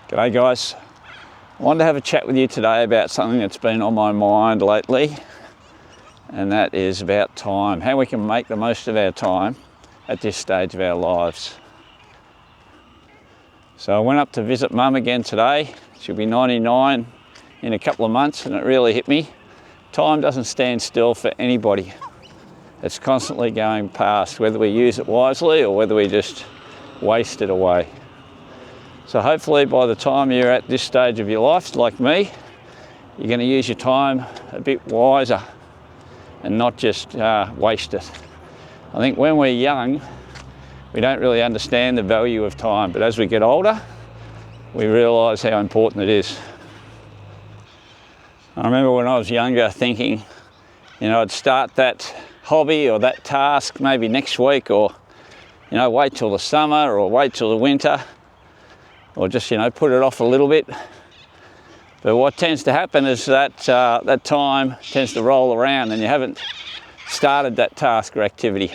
G'day guys. I wanted to have a chat with you today about something that's been on my mind lately, and that is about time, how we can make the most of our time at this stage of our lives. So I went up to visit Mum again today. She'll be 99 in a couple of months, and it really hit me. Time doesn't stand still for anybody. It's constantly going past, whether we use it wisely or whether we just waste it away. So hopefully by the time you're at this stage of your life, like me, you're going to use your time a bit wiser and not just waste it. I think when we're young, we don't really understand the value of time, but as we get older, we realise how important it is. I remember when I was younger thinking, I'd start that hobby or that task maybe next week, or, wait till the summer or wait till the winter, or just, put it off a little bit. But what tends to happen is that that time tends to roll around and you haven't started that task or activity.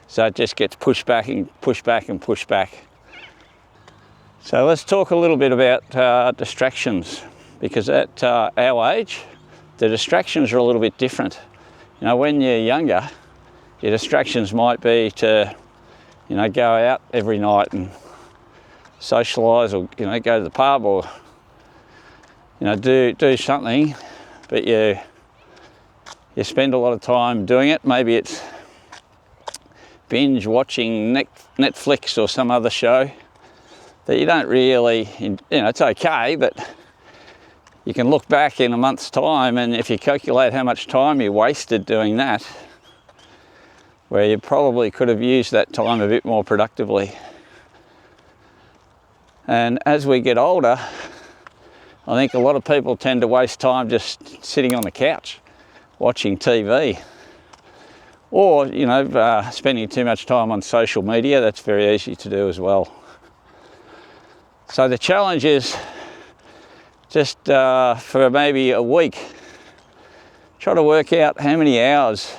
So it just gets pushed back and pushed back and pushed back. So let's talk a little bit about distractions, because at our age, the distractions are a little bit different. When you're younger, your distractions might be to, go out every night and socialise, or go to the pub, or do something, but you spend a lot of time doing it. Maybe it's binge watching Netflix or some other show that you don't really, it's okay, but you can look back in a month's time, and if you calculate how much time you wasted doing that, where you probably could have used that time a bit more productively. And as we get older, I think a lot of people tend to waste time just sitting on the couch watching TV, or spending too much time on social media. That's very easy to do as well. So the challenge is just for maybe a week, try to work out how many hours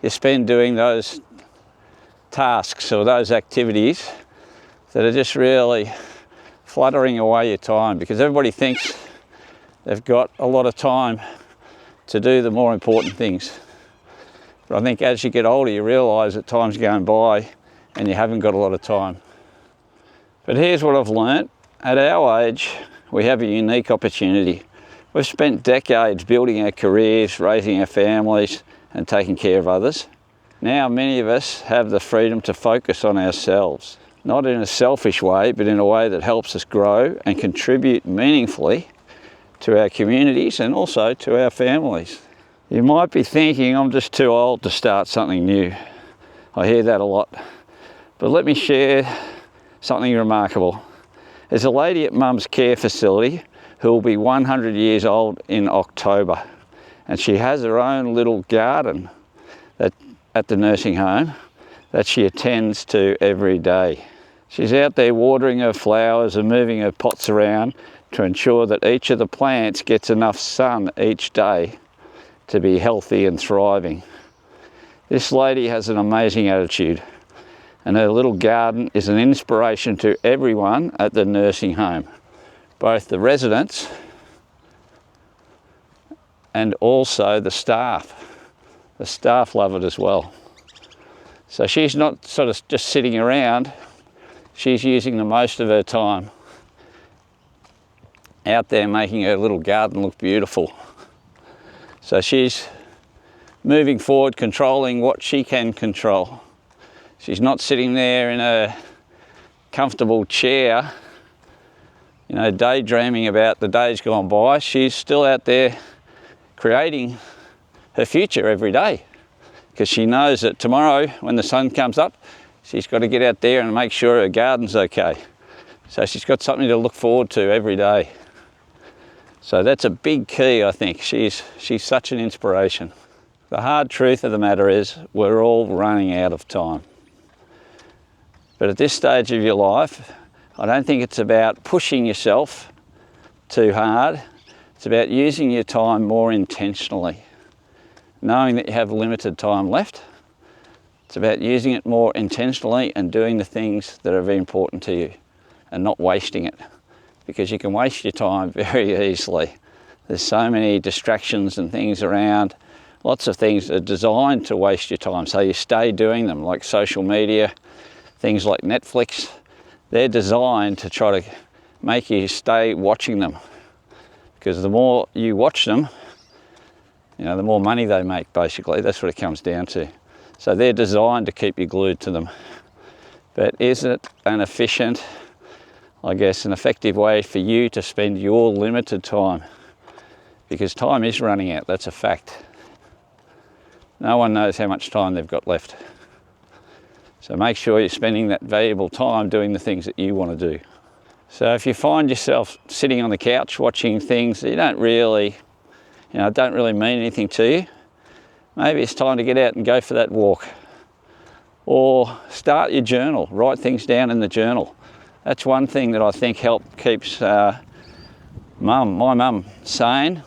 you spend doing those tasks or those activities that are just really fluttering away your time, because everybody thinks they've got a lot of time to do the more important things. But I think as you get older, you realise that time's going by and you haven't got a lot of time. But here's what I've learnt. At our age, we have a unique opportunity. We've spent decades building our careers, raising our families, and taking care of others. Now many of us have the freedom to focus on ourselves, not in a selfish way, but in a way that helps us grow and contribute meaningfully to our communities and also to our families. You might be thinking, I'm just too old to start something new. I hear that a lot. But let me share something remarkable. There's a lady at Mum's care facility who will be 100 years old in October, and she has her own little garden at the nursing home that she attends to every day. She's out there watering her flowers and moving her pots around to ensure that each of the plants gets enough sun each day to be healthy and thriving. This lady has an amazing attitude, and her little garden is an inspiration to everyone at the nursing home, both the residents and also the staff. The staff love it as well. So she's not sort of just sitting around, she's using the most of her time out there making her little garden look beautiful. So she's moving forward, controlling what she can control. She's not sitting there in a comfortable chair, daydreaming about the days gone by. She's still out there creating her future every day, because she knows that tomorrow when the sun comes up, she's got to get out there and make sure her garden's okay. So she's got something to look forward to every day. So that's a big key, I think. She's such an inspiration. The hard truth of the matter is we're all running out of time. But at this stage of your life, I don't think it's about pushing yourself too hard. It's about using your time more intentionally. Knowing that you have limited time left, it's about using it more intentionally and doing the things that are very important to you and not wasting it. because you can waste your time very easily. There's so many distractions and things around. Lots of things are designed to waste your time, so you stay doing them, like social media, things like Netflix. They're designed to try to make you stay watching them, because the more you watch them, you know, the more money they make, basically. That's what it comes down to. So they're designed to keep you glued to them. But is it an efficient, I guess, an effective way for you to spend your limited time? Because time is running out, that's a fact. No one knows how much time they've got left. So make sure you're spending that valuable time doing the things that you want to do. So if you find yourself sitting on the couch watching things that don't really mean anything to you, maybe it's time to get out and go for that walk. Or start your journal, write things down in the journal. That's one thing that I think keeps my mum sane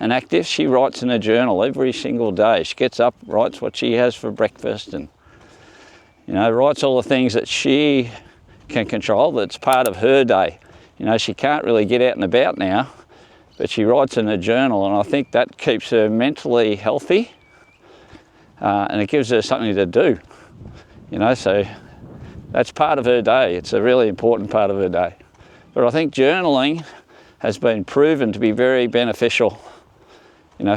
and active. She writes in a journal every single day. She gets up, writes what she has for breakfast, and writes all the things that she can control, that's part of her day. She can't really get out and about now, but she writes in her journal, and I think that keeps her mentally healthy, and it gives her something to do. So that's part of her day. It's a really important part of her day. But I think journaling has been proven to be very beneficial,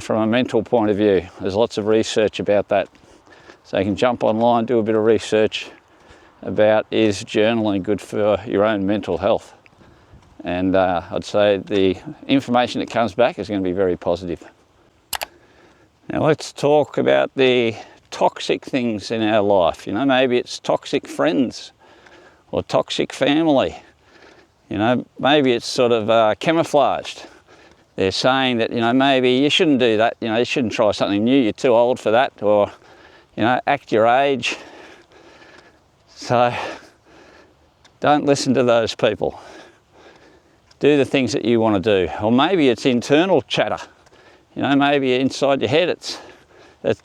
from a mental point of view. There's lots of research about that. So you can jump online, do a bit of research about, is journaling good for your own mental health? And I'd say the information that comes back is going to be very positive. Now let's talk about the toxic things in our life. Maybe it's toxic friends or toxic family. Maybe it's sort of camouflaged. They're saying that, maybe you shouldn't do that, you shouldn't try something new, you're too old for that, or, act your age. So don't listen to those people. Do the things that you want to do. Or maybe it's internal chatter. Maybe inside your head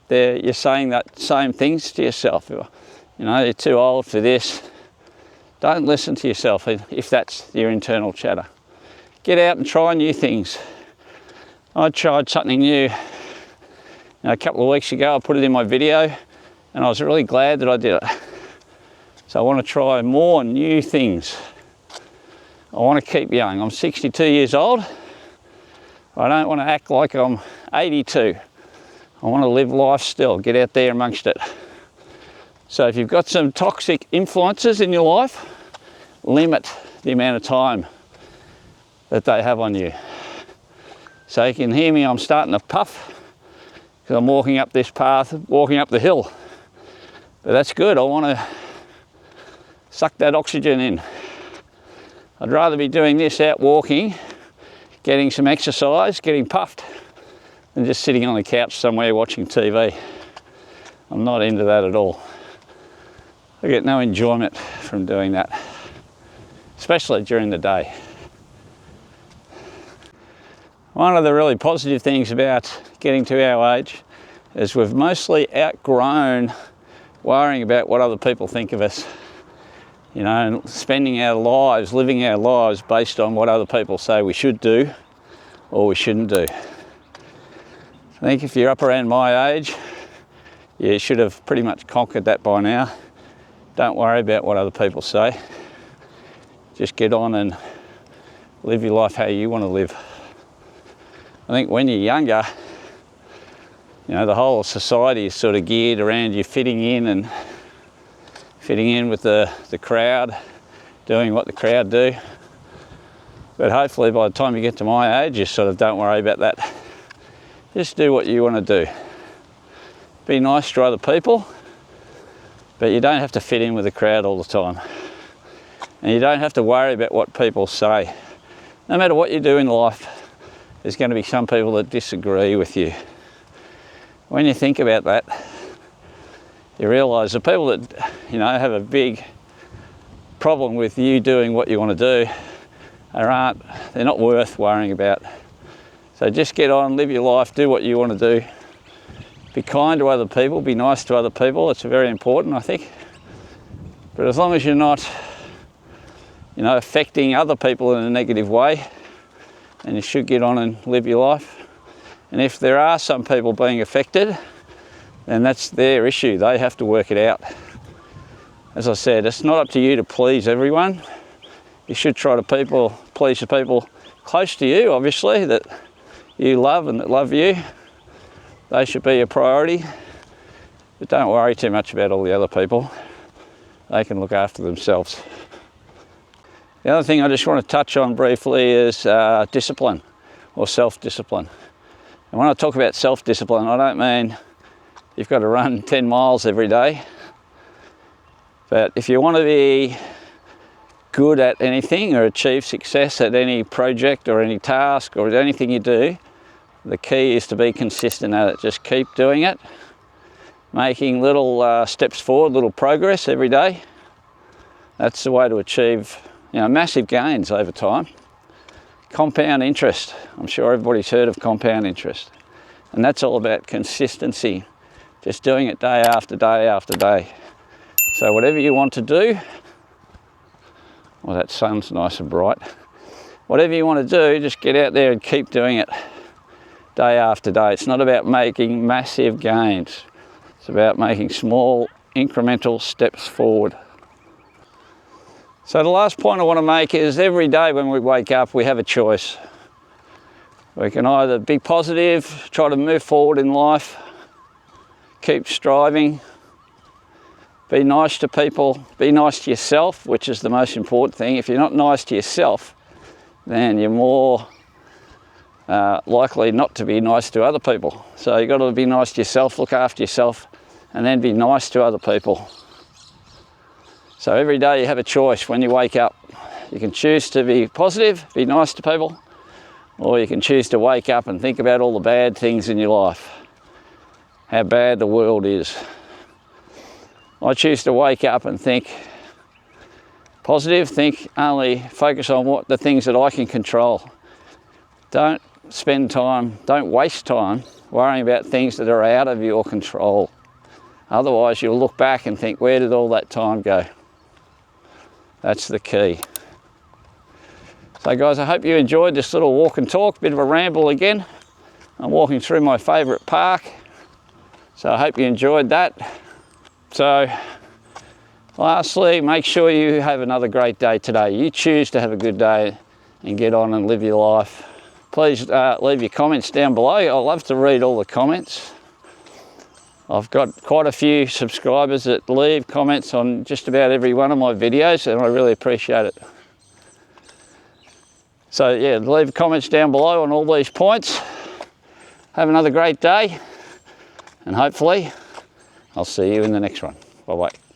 you're saying that same things to yourself. You're too old for this. Don't listen to yourself if that's your internal chatter. Get out and try new things. I tried something new a couple of weeks ago. I put it in my video and I was really glad that I did it. So I want to try more new things. I want to keep young. I'm 62 years old. I don't want to act like I'm 82. I want to live life still, get out there amongst it. So if you've got some toxic influences in your life, limit the amount of time that they have on you. So you can hear me, I'm starting to puff because I'm walking up this path, walking up the hill. But that's good, I want to suck that oxygen in. I'd rather be doing this out walking, getting some exercise, getting puffed, than just sitting on the couch somewhere watching TV. I'm not into that at all. I get no enjoyment from doing that, especially during the day. One of the really positive things about getting to our age is we've mostly outgrown worrying about what other people think of us. And spending our lives, living our lives based on what other people say we should do or we shouldn't do. I think if you're up around my age, you should have pretty much conquered that by now. Don't worry about what other people say. Just get on and live your life how you want to live. I think when you're younger, the whole society is sort of geared around you fitting in with the crowd, doing what the crowd do. But hopefully by the time you get to my age, you sort of don't worry about that. Just do what you want to do. Be nice to other people, but you don't have to fit in with the crowd all the time. And you don't have to worry about what people say. No matter what you do in life, there's going to be some people that disagree with you. When you think about that, you realise the people that, have a big problem with you doing what you want to do they're not worth worrying about. So just get on, live your life, do what you want to do. Be kind to other people, be nice to other people. It's very important, I think. But as long as you're not you know, affecting other people in a negative way, and you should get on and live your life. And if there are some people being affected, then that's their issue. They have to work it out. As I said, it's not up to you to please everyone. You should try to please the people close to you, obviously, that you love and that love you. They should be a priority. But don't worry too much about all the other people. They can look after themselves. The other thing I just want to touch on briefly is discipline, or self-discipline. And when I talk about self-discipline, I don't mean you've got to run 10 miles every day. But if you want to be good at anything or achieve success at any project or any task or anything you do, the key is to be consistent at it. Just keep doing it, making little steps forward, little progress every day. That's the way to achieve, you know, massive gains over time. Compound interest. I'm sure everybody's heard of compound interest. And that's all about consistency. Just doing it day after day after day. So whatever you want to do, well, that sun's nice and bright. Whatever you want to do, just get out there and keep doing it day after day. It's not about making massive gains. It's about making small incremental steps forward. So the last point I want to make is every day when we wake up, we have a choice. We can either be positive, try to move forward in life, keep striving, be nice to people, be nice to yourself, which is the most important thing. If you're not nice to yourself, then you're more likely not to be nice to other people. So you've got to be nice to yourself, look after yourself, and then be nice to other people. So every day you have a choice when you wake up. You can choose to be positive, be nice to people, or you can choose to wake up and think about all the bad things in your life, how bad the world is. I choose to wake up and think positive, focus on the things that I can control. Don't waste time worrying about things that are out of your control. Otherwise you'll look back and think, where did all that time go? That's the key. So guys, I hope you enjoyed this little walk and talk, bit of a ramble again. I'm walking through my favourite park, so I hope you enjoyed that. So lastly, make sure you have another great day today. You choose to have a good day and get on and live your life. Please leave your comments down below. I love to read all the comments. I've got quite a few subscribers that leave comments on just about every one of my videos, and I really appreciate it. So yeah, leave comments down below on all these points. Have another great day, and hopefully I'll see you in the next one. Bye-bye.